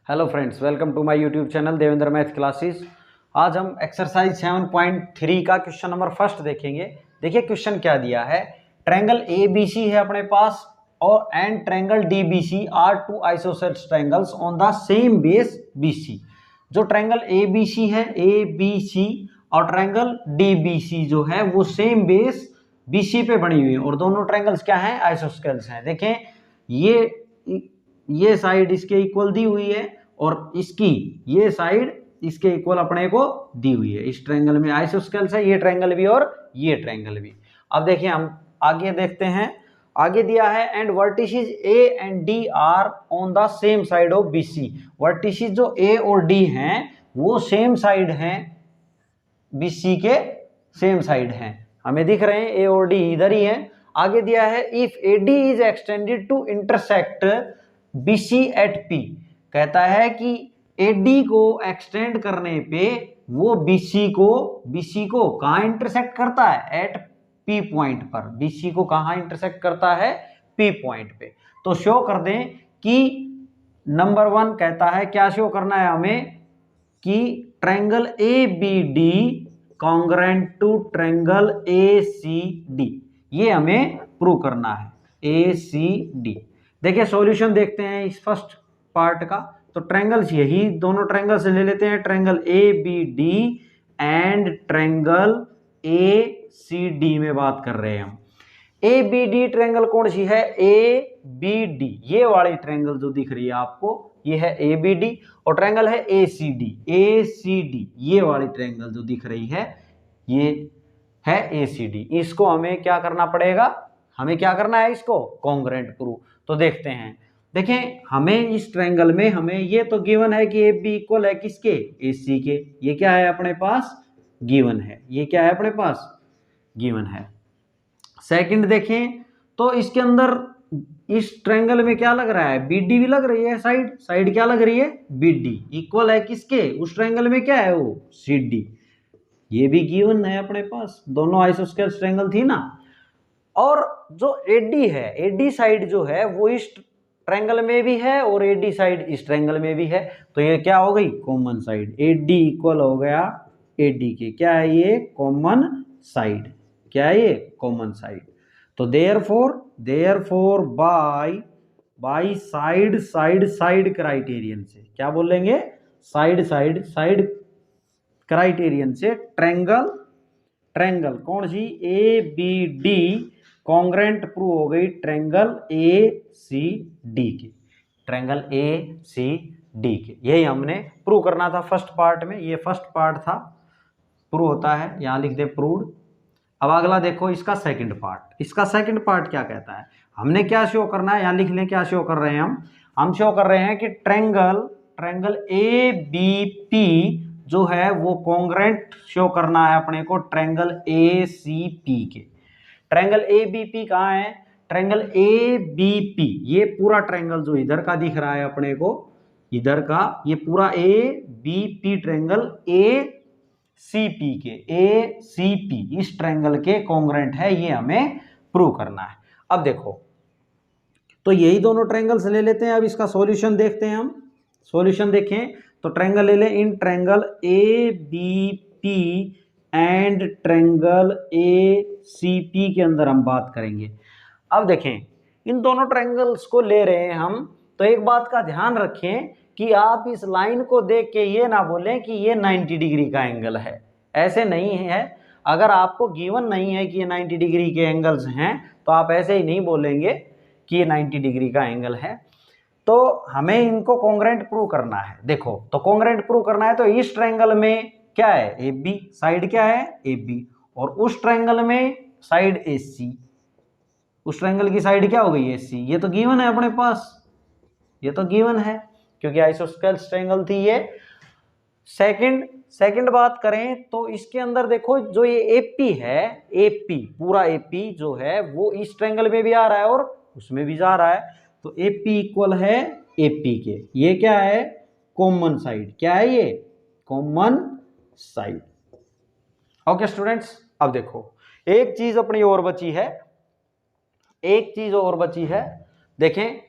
Hello friends, welcome to my YouTube channel Devendra math classes. आज हम exercise 7.3 का question number first देखेंगे। देखिए क्वेश्चन क्या दिया है। ट्रायंगल ए बी सी है अपने पास और and triangle D B C are two isosceles triangles on the same base B C. जो ट्रायंगल ए बी सी है, ए बी सी, और ट्रायंगल डी बी सी जो है वो सेम बेस बी सी पे बनी हुई है और दोनों ट्रायंगल्स क्या हैं, आइसोस्केल्स हैं। देखें ये साइड इसके इक्वल दी हुई है और इसकी ये साइड इसके इक्वल अपने को दी हुई है। इस ट्रायंगल में आइसोस्केल्स है, ये ट्रायंगल भी और ये ट्रायंगल भी। अब देखिए हम आगे देखते हैं। आगे दिया है and vertices A and D R on the same side of BC. Vertices जो ए और डी हैं वो सेम साइड हैं, बीसी के सेम साइड हैं, हमें दिख रहे हैं ए और डी इधर ही हैं। आगे दिया है if A D is extended to intersect BC at P. कहता है कि एडी को एक्सटेंड करने पे वो बीसी को कहां इंटरसेक्ट करता है, एट पी पॉइंट पर। बीसी को कहां इंटरसेक्ट करता है, पी पॉइंट पे। तो शो कर दें कि नंबर 1 कहता है, क्या शो करना है हमें कि triangle A B D congruent to triangle A C D, ये हमें प्रूव करना है। ए सी डी। देखिए सॉल्यूशन देखते हैं इस फर्स्ट पार्ट का। तो ट्रायंगल्स यही दोनों ट्रायंगल से ले लेते हैं, triangle A B D and triangle A C D में बात कर रहे हैं हम। ए बी डी ट्रायंगल कौन सी है, ए बी डी, ये वाली ट्रायंगल जो दिख रही है आपको ये है ए बी डी, और ट्रायंगल है ए सी डी। ए सी डी ये वाली ट्रायंगल जो दिख रही है ये है ए सी डी। इसको हमें क्या करना पड़ेगा, हमें क्या करना है, इसको कॉन्ग्रेंट प्रूव। तो देखते हैं। देखें हमें इस ट्रायंगल में हमें ये तो गिवन है कि ए बी इक्वल है किसके, ए सी के। ये क्या है अपने पास, गिवन है। ये क्या है अपने पास, गिवन है। सेकंड देखें तो इसके अंदर इस ट्रायंगल में क्या लग रहा है, बीडी भी लग रही है। साइड क्या लग रही है, बीडी इक्वल है किसके, उस ट्रायंगल में क्या है वो, सीडी। ये भी गिवन है अपने पास, दोनों आइसोस्केल्स ट्रायंगल थी ना। और जो एडी है, एडी साइड जो है वो इस ट्रायंगल में भी है और एडी साइड इस ट्रायंगल में भी है। तो ये क्या हो गई, कॉमन साइड। एडी इक्वल हो गया एडी के, क्या है ये, कॉमन साइड। क्या है ये, कॉमन साइड। तो देयरफॉर बाय साइड क्राइटेरियन से, क्या बोलेंगे, साइड क्राइटेरियन से ट्रायंगल कौन सी, A B D congruent prove हो गई ट्रायंगल ए सी डी के, ट्रायंगल ए सी डी के। यही हमने प्रूव करना था फर्स्ट पार्ट में। ये फर्स्ट पार्ट था, प्रूव होता है, यहां लिख दे प्रूव्ड। अब अगला देखो इसका सेकंड पार्ट। इसका सेकंड पार्ट क्या कहता है, हमने क्या शो करना है, यहां लिख लें क्या शो कर रहे हैं हम शो कर रहे हैं कि ट्रायंगल ए बी पी जो है वो कॉन्ग्रेंट शो करना है अपने को ट्रायंगल ए सी पी के। ट्रायंगल ए बी पी कहाँ है, ट्रायंगल ए बी पी, ये पूरा ट्रायंगल जो इधर का दिख रहा है अपने को, इधर का ये पूरा A B P triangle A C P के, ए सी पी इस ट्रायंगल के कॉन्ग्रेंट है, ये हमें प्रूव करना है। अब देखो तो यही दोनों ट्रायंगल्स ले लेते हैं। अब इसका सॉल्यूशन देखते हैं हम। सॉल्यूशन देखें तो ट्रायंगल ले लें, in triangle A B P and triangle A C P के अंदर हम बात करेंगे। अब देखें इन दोनों ट्रायंगल्स को ले रहे हैं हम, तो एक बात का ध्यान रखें कि आप इस लाइन को देख के ये ना बोलें कि ये 90 डिग्री का एंगल है, ऐसे नहीं है। अगर आपको गिवन नहीं है कि ये 90 डिग्री के एंगल्स हैं तो आप ऐसे ही नहीं बोलेंगे कि ये 90 डिग्री का एंगल है। तो हमें इनको कॉन्ग्रेंट प्रूव करना है। देखो तो कॉन्ग्रेंट प्रूव करना है तो इस ट्रायंगल में क्या है, ए बी साइड क्या है, ए बी, और उस ट्रायंगल में साइड ए सी, उस ट्रायंगल की साइड क्या हो गई, ए सी। ये तो गिवन है अपने पास, ये तो गिवन है क्योंकि आइसोस्केल्स ट्रायंगल थी ये। सेकंड बात करें तो इसके अंदर देखो जो ये एपी है, एपी पूरा एपी जो है वो इस ट्रायंगल में भी आ रहा है और उसमें भी जा रहा है। तो एपी इक्वल है एपी के, ये क्या है, कॉमन साइड। क्या है ये, कॉमन साइड। ओके स्टूडेंट्स, अब देखो एक चीज अपनी और बची है, एक चीज और बची है। देखें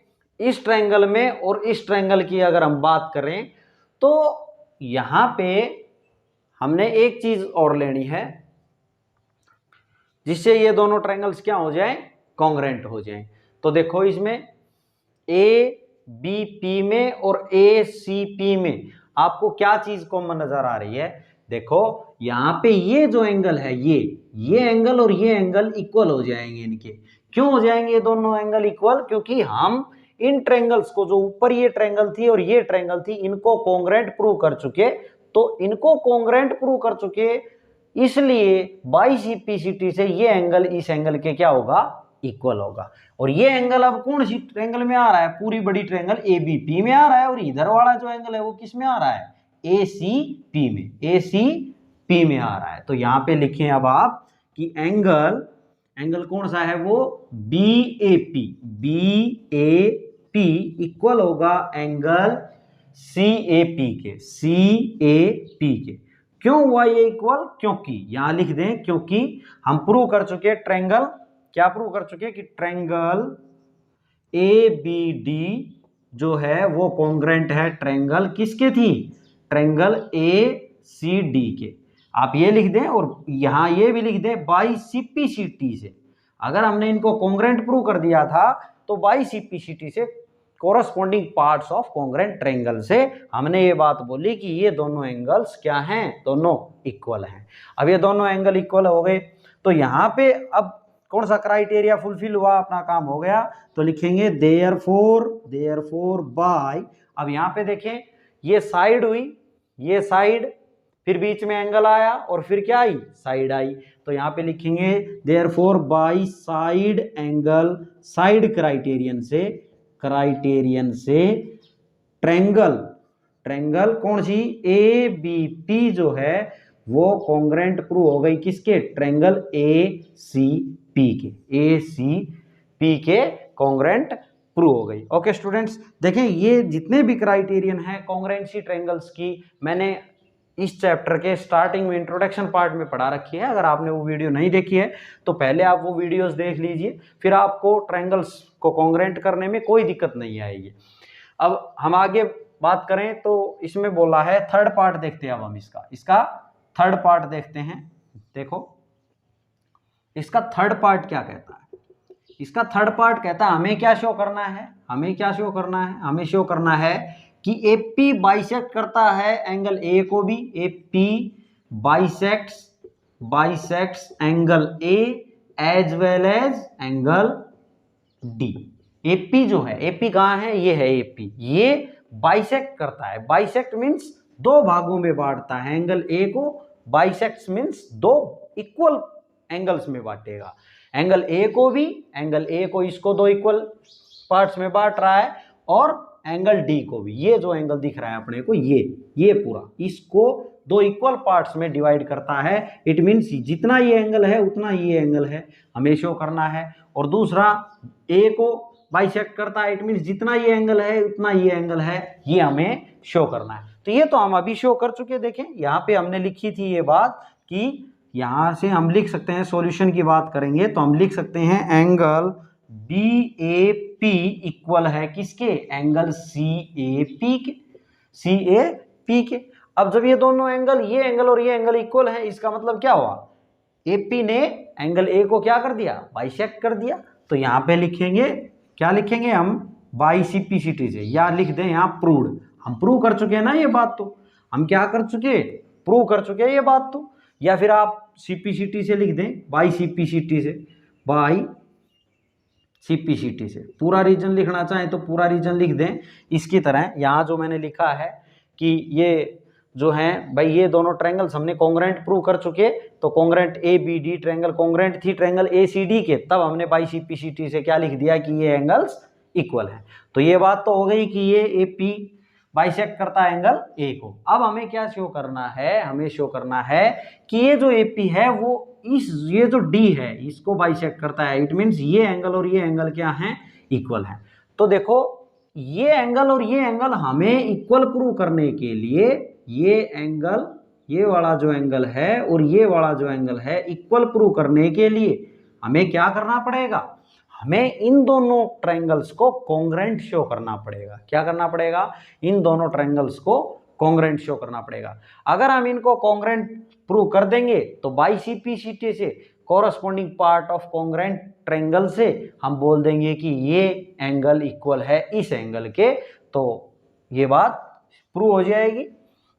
इस ट्रायंगल में और इस ट्रायंगल की अगर हम बात करें तो यहां पे हमने एक चीज और लेनी है जिससे ये दोनों ट्रायंगल्स क्या हो जाएं, कॉन्ग्रेंट हो जाएं। तो देखो इसमें ए बी पी में और ए सी पी में आपको क्या चीज कॉमन नजर आ रही है। देखो यहां पे ये जो एंगल है ये एंगल और ये एंगल इक्वल हो जाएंगे इनके। क्यों हो जाएंगे दोनों एंगल इक्वल? क्योंकि हम इन ट्रायंगल्स को, जो ऊपर ये ट्रायंगल थी और ये ट्रायंगल थी, इनको कॉन्ग्रेंट प्रूव कर चुके। तो इनको कॉन्ग्रेंट प्रूव कर चुके, इसलिए बाई सीपीसीटी से ये एंगल इस एंगल के क्या होगा, इक्वल होगा। और ये एंगल अब कौन सी ट्रायंगल में आ रहा है? पूरी बड़ी ट्रायंगल एबीपी में आ रहा है। और इधर वाला जो एंगल है वो किस में आ रहा है? एसीपी में, एसीपी में आ रहा है। तो यहां पे लिखें अब आप कि एंगल कौन सा है? वो बीएपी, बीएपी इक्वल होगा एंगल सीएपी के, सीएपी के। क्यों हुआ ये इक्वल? क्योंकि यहां लिख दें, क्योंकि हम प्रूव कर चुके ट्रायंगल, क्या प्रूव कर चुके कि ट्रायंगल ए बी डी जो है वो कॉन्ग्रेंट है ट्रायंगल किसके थी? ट्रायंगल ए सी डी के। आप ये लिख दें और यहां ये भी लिख दें बाई सीपीसीटी से। अगर हमने इनको कॉन्ग्रेंट प्रूव कर दिया था तो बाई सीपीसीटी से, corresponding parts of congruent triangle से हमने ये बात बोली कि ये दोनों एंगल्स क्या हैं? दोनों इक्वल हैं। अब ये दोनों एंगल इक्वल हो गए तो यहां पे अब कौन सा क्राइटेरिया फुलफिल हुआ? अपना काम हो गया। तो लिखेंगे देयरफॉर बाय, अब यहां पे देखें ये साइड हुई, ये साइड, फिर बीच में एंगल आया और फिर क्या आई? Side I. तो यहां पे लिखेंगे therefore by side angle, side criterion से ट्रायंगल कौन सी? ए बी पी जो है वो कॉन्ग्रेंट प्रूव हो गई किसके? ट्रायंगल ए सी पी के, ए सी पी के कॉन्ग्रेंट प्रूव हो गई। ओके स्टूडेंट्स, देखें ये जितने भी क्राइटेरियन है कॉन्ग्रेंसी ट्रायंगल्स की मैंने इस चैप्टर के स्टार्टिंग में इंट्रोडक्शन पार्ट में पढ़ा रखी है। अगर आपने वो वीडियो नहीं देखी है तो पहले आप वो वीडियोस देख लीजिए, फिर आपको ट्रायंगल्स को कॉन्ग्रेंट करने में कोई दिक्कत नहीं आएगी। अब हम आगे बात करें तो इसमें बोला है थर्ड पार्ट, देखते हैं अब हम इसका थर्ड पार्ट देखते हैं। देखो इसका थर्ड पार्ट क्या कहता है? इसका थर्ड पार्ट कहता है हमें क्या शो करना है? हमें शो करना है कि एपी बाइसेक्ट करता है एंगल ए को भी। AP bisects angle A as well as angle D. AP जो है, एपी कहां है? ये है एपी, ये बाइसेक्ट करता है। बाइसेक्ट मीन्स दो भागों में बांटता है एंगल ए को। बाइसेक्ट मीन्स दो इक्वल एंगल्स में बांटेगा एंगल ए को भी। एंगल ए को इसको दो इक्वल पार्ट्स में बांट रहा है और एंगल डी को भी। ये जो एंगल दिख रहा है अपने को, ये पूरा इसको दो इक्वल पार्ट्स में डिवाइड करता है। इट मीन्स जितना ये एंगल है उतना ये एंगल है, हमें शो करना है। और दूसरा ए को बाइसेक्ट करता है, इट मीन्स जितना ये एंगल है उतना ये एंगल है, ये हमें शो करना है। तो ये तो हम अभी शो कर चुके। देखें यहाँ पे हमने लिखी थी ये बात कि यहां से हम लिख सकते हैं, सॉल्यूशन की बात करेंगे तो हम लिख सकते हैं angle B A P equal है किसके? एंगल सी ए पी के। अब जब ये दोनों एंगल, ये एंगल और ये एंगल इक्वल है, इसका मतलब क्या हुआ? एपी ने एंगल ए को क्या कर दिया? बाइसेक्ट कर दिया। तो यहां पे लिखेंगे, क्या लिखेंगे हम? बाई सीपीसीटी से, या लिख दें यहां प्रूव्ड। हम प्रूव कर चुके हैं ना ये बात, तो हम क्या कर चुके? प्रूव कर चुके हैं ये बात। तो या फिर आप सीपीसीटी से लिख दें, बाई सीपीसीटी से। पूरा रीजन लिखना चाहें तो पूरा रीजन लिख दें इसकी तरह। यहाँ जो मैंने लिखा है कि ये जो है भाई, ये दोनों ट्रायंगल्स हमने कॉन्ग्रेंट प्रूव कर चुके। तो congruent A B D triangle congruent थी ट्रायंगल ए सी डी के, तब हमने बाई सीपीसीटी से क्या लिख दिया कि ये एंगल्स इक्वल है। तो ये बात तो हो गई कि ये ए पी बाइसेक्ट करता है एंगल ए को। अब हमें क्या शो करना है? हमें शो करना है कि ये जो एपी है वो ये जो डी है इसको बाइसेक्ट करता है। इट मीन्स ये एंगल और ये एंगल क्या हैं? इक्वल है। तो देखो ये एंगल और ये एंगल हमें इक्वल प्रूव करने के लिए, ये एंगल, ये वाला जो एंगल है और ये वाला जो एंगल है, इक्वल प्रूव करने के लिए हमें क्या करना पड़ेगा? हमें इन दोनों ट्रायंगल्स को कॉन्ग्रेंट शो करना पड़ेगा। क्या करना पड़ेगा? इन दोनों ट्रायंगल्स को कॉन्ग्रेंट शो करना पड़ेगा। अगर हम इनको कॉन्ग्रेंट प्रूव कर देंगे तो बाई सीपीसीटी से corresponding part of congruent triangle से हम बोल देंगे कि ये एंगल इक्वल है इस एंगल के, तो ये बात प्रूव हो जाएगी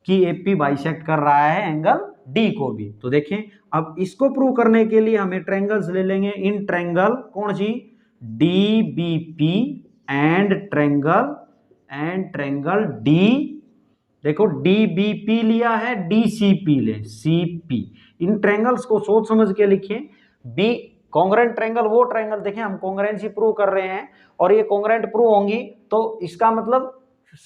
कि एपी बाइसेक्ट कर रहा है एंगल डी को भी। तो देखें, अब इसको प्रूव करने के लिए हमें ट्रायंगल्स ले लेंगे। इन ट्रायंगल कौन सी? DBP and triangle D. देखो डीबीपी लिया है, डीसीपी ले, सीपी। इन ट्रायंगल्स को सोच समझ के लिखिए। बी कॉन्ग्रेंट ट्रायंगल वो ट्रायंगल, देखें हम कॉन्ग्रेंसी प्रूव कर रहे हैं और ये कॉन्ग्रेंट प्रूव होंगी, तो इसका मतलब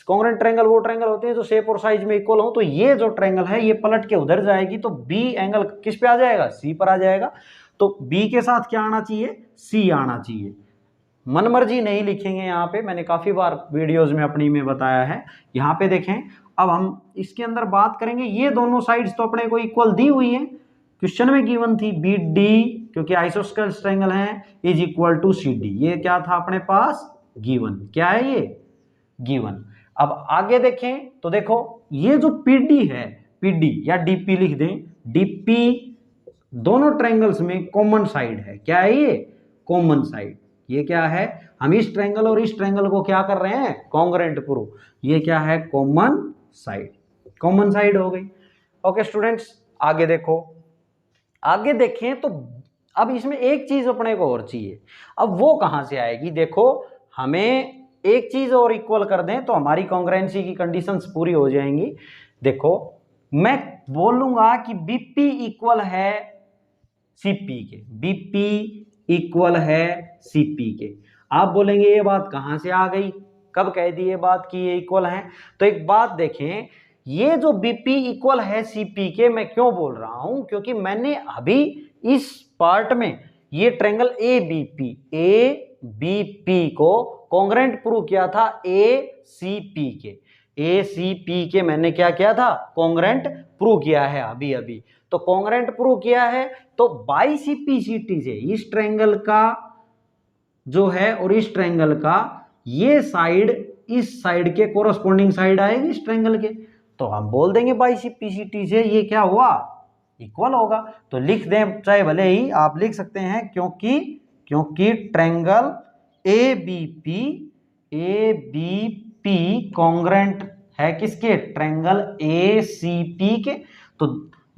कॉन्ग्रेंट ट्रायंगल वो ट्रायंगल होते हैं जो शेप और साइज में इक्वल हो। तो ये जो ट्रायंगल है ये पलट के उधर जाएगी, तो बी एंगल किस पे आ जाएगा? सी पर आ जाएगा। तो बी के साथ क्या आना चाहिए? सी आना चाहिए। मनमर्जी नहीं लिखेंगे यहाँ पे, मैंने काफी बार वीडियोस में अपनी में बताया है। यहाँ पे देखें, अब हम इसके अंदर बात करेंगे, ये दोनों साइड्स तो अपने को इक्वल दी हुई है, क्वेश्चन में गिवन थी बी डी, क्योंकि आइसोस्केलेस ट्रायंगल है, is equal to C D. ये क्या था अपने पास? गिवन। क्या है ये? गिवन। अब आगे देखें तो देखो, ये जो पीडी है, पीडी या डीपी लिख दें, डीपी दोनों ट्रायंगल्स में कॉमन साइड है। क्या है ये? Common side. ये क्या है? हम इस ट्रायंगल और इस ट्रायंगल को क्या कर रहे हैं? Congruent prove. ये क्या है? Common side. कॉमन साइड हो गई। ओके स्टूडेंट्स, आगे देखो, आगे देखें तो अब इसमें एक चीज अपने को और चाहिए। अब वो कहां से आएगी? देखो, हमें एक चीज और इक्वल कर दें तो हमारी कॉन्ग्रेंसी की कंडीशंस पूरी हो जाएंगी। देखो, मैं बोलूंगा कि बीपी इक्वल है सीपी के, बीपी इक्वल है सीपी के। आप बोलेंगे ये बात कहां से आ गई? कब कह दी ये बात कि ये इक्वल है? तो एक बात देखें, ये जो बीपी इक्वल है सीपी के, मैं क्यों बोल रहा हूं? क्योंकि मैंने अभी इस पार्ट में ये ट्रायंगल ए बीपी को कॉन्ग्रेंट प्रूव किया था ए सी पी के मैंने क्या किया था? कॉन्ग्रेंट प्रूव किया है अभी अभी। तो कॉन्ग्रेंट प्रूव किया है तो बाई सीपीसीटी से इस ट्रायंगल का जो है और इस ट्रायंगल का ये साइड इस साइड के कोरस्पॉन्डिंग साइड आएगी इस ट्रायंगल के, तो हम बोल देंगे बाई सीपीसीटी से ये क्या हुआ? इक्वल होगा। तो लिख दें, चाहे भले ही आप लिख सकते हैं, क्योंकि triangle A B P congruent है किसके? ट्रायंगल ए सी पी के। तो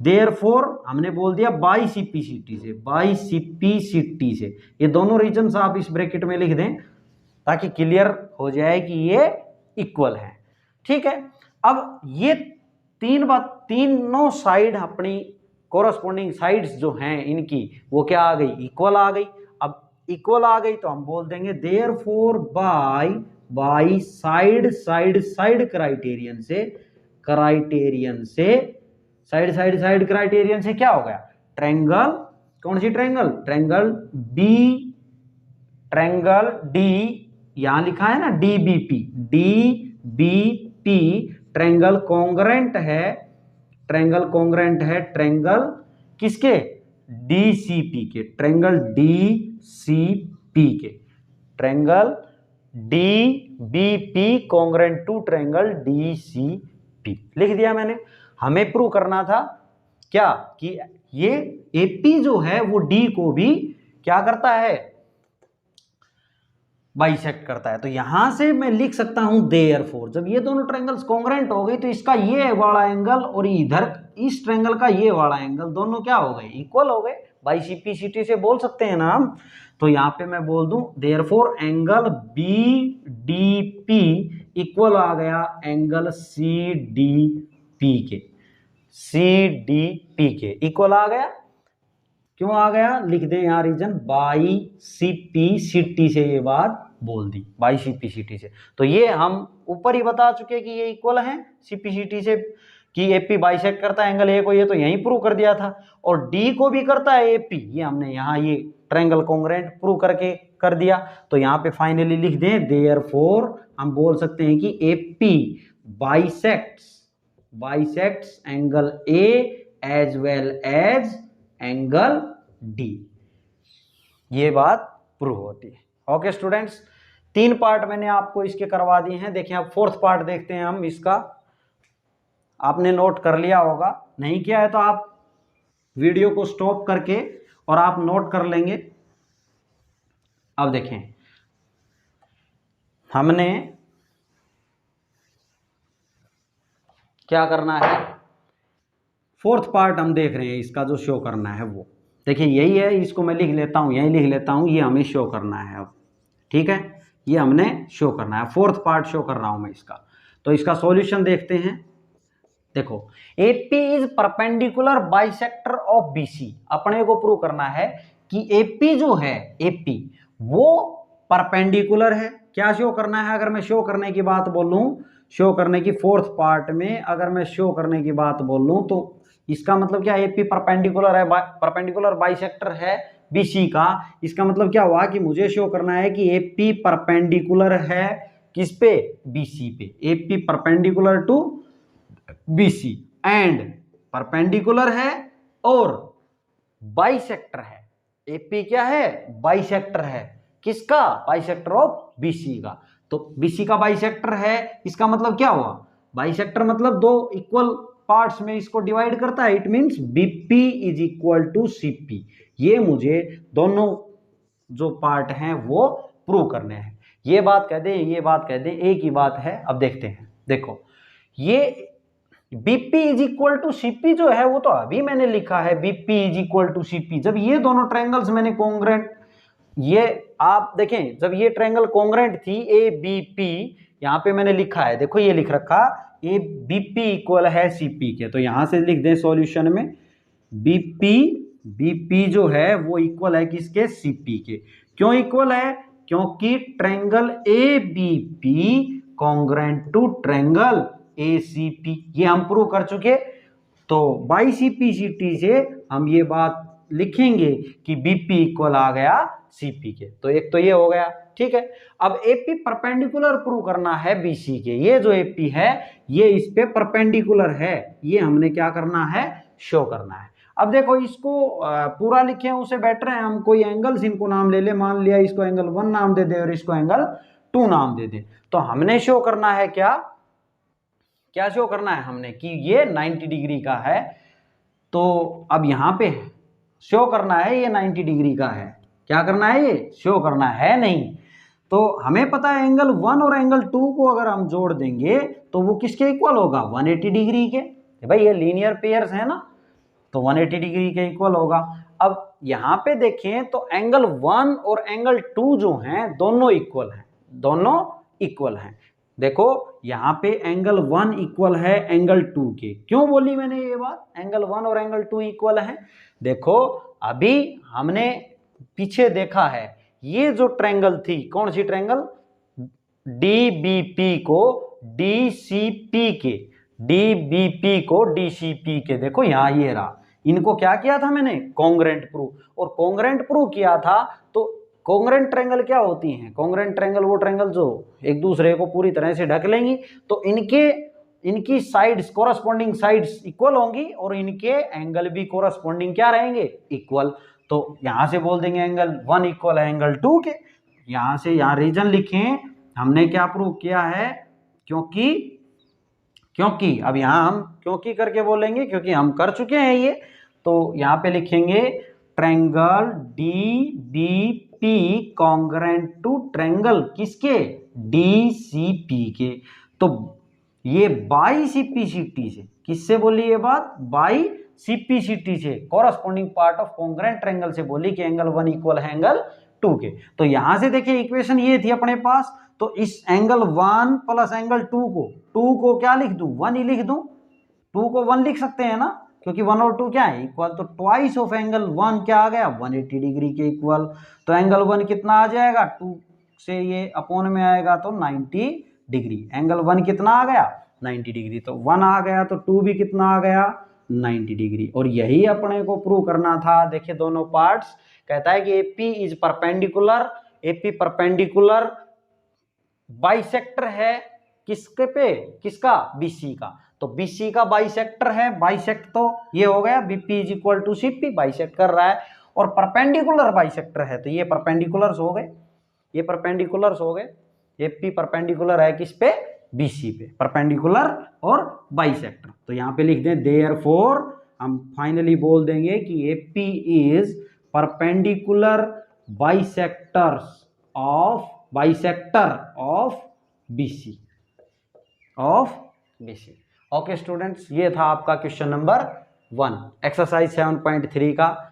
देयरफॉर हमने बोल दिया बाई सीपीसीटी से, बाई सीपीसीटी से। ये दोनों रीजन्स आप इस ब्रैकेट में लिख दें ताकि क्लियर हो जाए कि ये इक्वल है। ठीक है, अब ये तीनों साइड अपनी कोरस्पॉन्डिंग साइड्स जो हैं इनकी, वो क्या आ गई? इक्वल आ गई। अब इक्वल आ गई तो हम बोल देंगे देयरफॉर बाई साइड क्राइटेरियन से क्या हो गया? ट्रायंगल, कौन सी ट्रायंगल? ट्रायंगल डी, यहां लिखा है ना डीबीपी, ट्रायंगल कॉन्ग्रेंट है ट्रायंगल किसके? डीसीपी के, ट्रायंगल डीसीपी के, triangle DBP congruent to triangle DCP लिख दिया मैंने। हमें प्रूव करना था क्या? कि ये एपी जो है वो डी को भी क्या करता है? बाइसेक्ट करता है। तो यहां से मैं लिख सकता हूं देयरफॉर, जब ये दोनों ट्रायंगल्स कॉन्ग्रेंट हो गई तो इसका ये वाला एंगल और इधर इस ट्रायंगल का ये वाला एंगल दोनों क्या हो गए? इक्वल हो गए। बाई सीपीसीटी से बोल सकते हैं ना हम। तो यहां पे मैं बोल दूं देयरफॉर एंगल बीडीपी इक्वल आ गया एंगल सीडीपी के, इक्वल आ गया। क्यों आ गया? लिख दें यहां रीजन, बाई सीपीसीटी से ये बात बोल दी, बाई सीपीसीटी से। तो ये हम ऊपर ही बता चुके कि ये इक्वल है सीपीसीटी से, कि एपी बाइसेक्ट करता है एंगल ए को, ये तो यहीं प्रूव कर दिया था। और डी को भी करता है एपी, ये हमने यहाँ ये ट्रायंगल कॉन्ग्रेंट प्रूव करके कर दिया। तो यहाँ पे फाइनली लिख दें देयरफॉर हम बोल सकते हैं कि AP bisects angle A as well as angle D. ये बात प्रूव होती है। ओके स्टूडेंट्स, 3 पार्ट मैंने आपको इसके करवा दिए हैं। देखिए अब 4th पार्ट देखते हैं हम इसका। आपने नोट कर लिया होगा, नहीं किया है तो आप वीडियो को स्टॉप करके और आप नोट कर लेंगे। अब देखें, हमने क्या करना है, 4th पार्ट हम देख रहे हैं इसका, जो शो करना है वो देखिए यही है। इसको मैं लिख लेता हूं, यही लिख लेता हूं, ये हमें शो करना है अब, ठीक है, ये हमने शो करना है। 4th पार्ट शो कर रहा हूं मैं इसका। तो इसका सॉल्यूशन देखते हैं। देखो, AP is perpendicular bisector of BC। अपने को प्रूव करना है कि AP जो है, AP वो परपेंडिकुलर है। क्या शो करना है? अगर मैं शो करने की बात बोलूं, शो करने की 4th पार्ट में अगर मैं शो करने की बात बोलूं तो इसका मतलब क्या, AP परपेंडिकुलर है, परपेंडिकुलर बाइसेक्टर है BC का। इसका मतलब क्या हुआ कि मुझे शो करना है कि AP परपेंडिकुलर है किस पे, BC पे। AP perpendicular to BC and perpendicular है और बाइसेक्टर है। AP क्या है? बाइसेक्टर है। किसका? बाइसेक्टर ऑफ BC का। तो BC का बाइसेक्टर है, इसका मतलब क्या हुआ, बाइसेक्टर मतलब दो इक्वल पार्ट्स में इसको डिवाइड करता है। It means BP is equal to CP। ये मुझे दोनों जो पार्ट हैं वो प्रूव करने हैं। ये बात कह दें, ये बात कह दें, एक ही बात है। अब देखते हैं, देखो ये BP is equal to CP जो है वो तो अभी मैंने लिखा है BP is equal to CP। जब ये दोनों ट्रायंगल्स मैंने कॉन्ग्रेंट, ये आप देखें जब ये ट्रायंगल कॉन्ग्रेंट थी ABP, यहां पे मैंने लिखा है, देखो ये लिख रखा ABP इक्वल है CP के। तो यहां से लिख दें सॉल्यूशन में, BP जो है वो इक्वल है किसके, CP के। क्यों इक्वल है? क्योंकि triangle ABP congruent to triangle ACP, ये हम प्रूव कर चुके। तो बाई CPCT से हम ये बात लिखेंगे कि BP इक्वल आ गया CP के। तो एक तो ये हो गया, ठीक है। अब AP परपेंडिकुलर प्रूव करना है BC के। ये जो AP है ये इस पे परपेंडिकुलर है, ये हमने क्या करना है, शो करना है। अब देखो इसको पूरा लिखें उससे बेटर है हम कोई एंगल्स इनको नाम ले ले। मान लिया इसको एंगल 1 नाम दे दे और इसको एंगल 2 नाम दे दे। तो हमने शो करना है क्या, क्या शो करना है हमने कि ये 90 डिग्री का है। तो अब यहां पे शो करना है ये 90 डिग्री का है। क्या करना है? ये शो करना है नहीं। तो हमें पता है एंगल 1 और एंगल 2 को अगर हम जोड़ देंगे तो वो किसके इक्वल होगा, 180 डिग्री के। भाई ये लीनियर पेयर्स है ना, तो 180 डिग्री के इक्वल होगा। अब यहां पे देखें तो एंगल 1 और एंगल 2 जो हैं दोनों इक्वल हैं, दोनों इक्वल हैं। देखो यहां पे एंगल 1 इक्वल है एंगल 2 के। क्यों बोली मैंने ये बात, एंगल 1 और एंगल 2 इक्वल है? देखो अभी हमने पीछे देखा है, ये जो ट्रायंगल थी, कौन सी ट्रायंगल, DBP को DCP के, DBP को DCP के। देखो यहां ये रहा, इनको क्या किया था मैंने, कॉन्ग्रेंट प्रूव। और कॉन्ग्रेंट प्रूव किया था तो कॉन्ग्रेंट ट्रायंगल क्या होती हैं, कॉन्ग्रेंट ट्रायंगल वो ट्रायंगल जो एक दूसरे को पूरी तरह से ढक लेंगी। तो इनकी साइड्स, कोरस्पॉन्डिंग साइड्स इक्वल होंगी और इनके एंगल भी कोरस्पॉन्डिंग क्या रहेंगे, इक्वल। तो यहां से बोल देंगे एंगल 1 इक्वल है एंगल 2 के। यहां से यहां रीजन लिखें, हमने क्या प्रूव किया है, क्योंकि अब यहां हम क्योंकि करके बोलेंगे, क्योंकि हम कर चुके हैं ये। तो यहां पे लिखेंगे triangle DBP congruent to triangle किसके, DCP के। तो ये बाई CPCT से, किससे बोली ये बात, बाई CPCT से, corresponding part of congruent triangle से बोली कि एंगल 1 इक्वल है एंगल 2 के। तो यहां से देखिए इक्वेशन ये थी अपने पास। तो इस एंगल 1 प्लस एंगल 2 को क्या लिख दूं, 1 ही लिख दूं। 2 को 1 लिख सकते हैं ना, क्योंकि 1 और 2 क्या है, इक्वल। तो ट्वाइस ऑफ एंगल 1 क्या आ गया, 180 डिग्री के इक्वल। तो एंगल 1 कितना आ जाएगा, 2 से ये अपोन में आएगा तो 90 डिग्री। एंगल 1 कितना आ गया, 90 डिग्री। तो 1 आ गया तो 2 भी कितना आ गया, 90 डिग्री। और यही अपने को प्रूव करना था। देखिए दोनों पार्ट्स, कहता है कि AP is perpendicular, AP perpendicular bisector है किसके पे, किसका, BC का। तो BC का बाइसेक्टर है, बाइसेक्ट तो ये हो गया BP is equal to CP, bisect कर रहा है। और परपेंडिकुलर बाइसेक्टर है तो ये परपेंडिकुलर्स हो गए। ये परपेंडिकुलर्स हो गए, एपी परपेंडिकुलर है किस पे, बीसी पे, परपेंडिकुलर और बाइसेक्टर। तो यहाँ पे लिख दें देयरफॉर, हम फाइनली बोल देंगे कि AP is perpendicular bisector of BC, okay students, ये था आपका क्वेश्चन नंबर 1 एक्सरसाइज 7.3 का।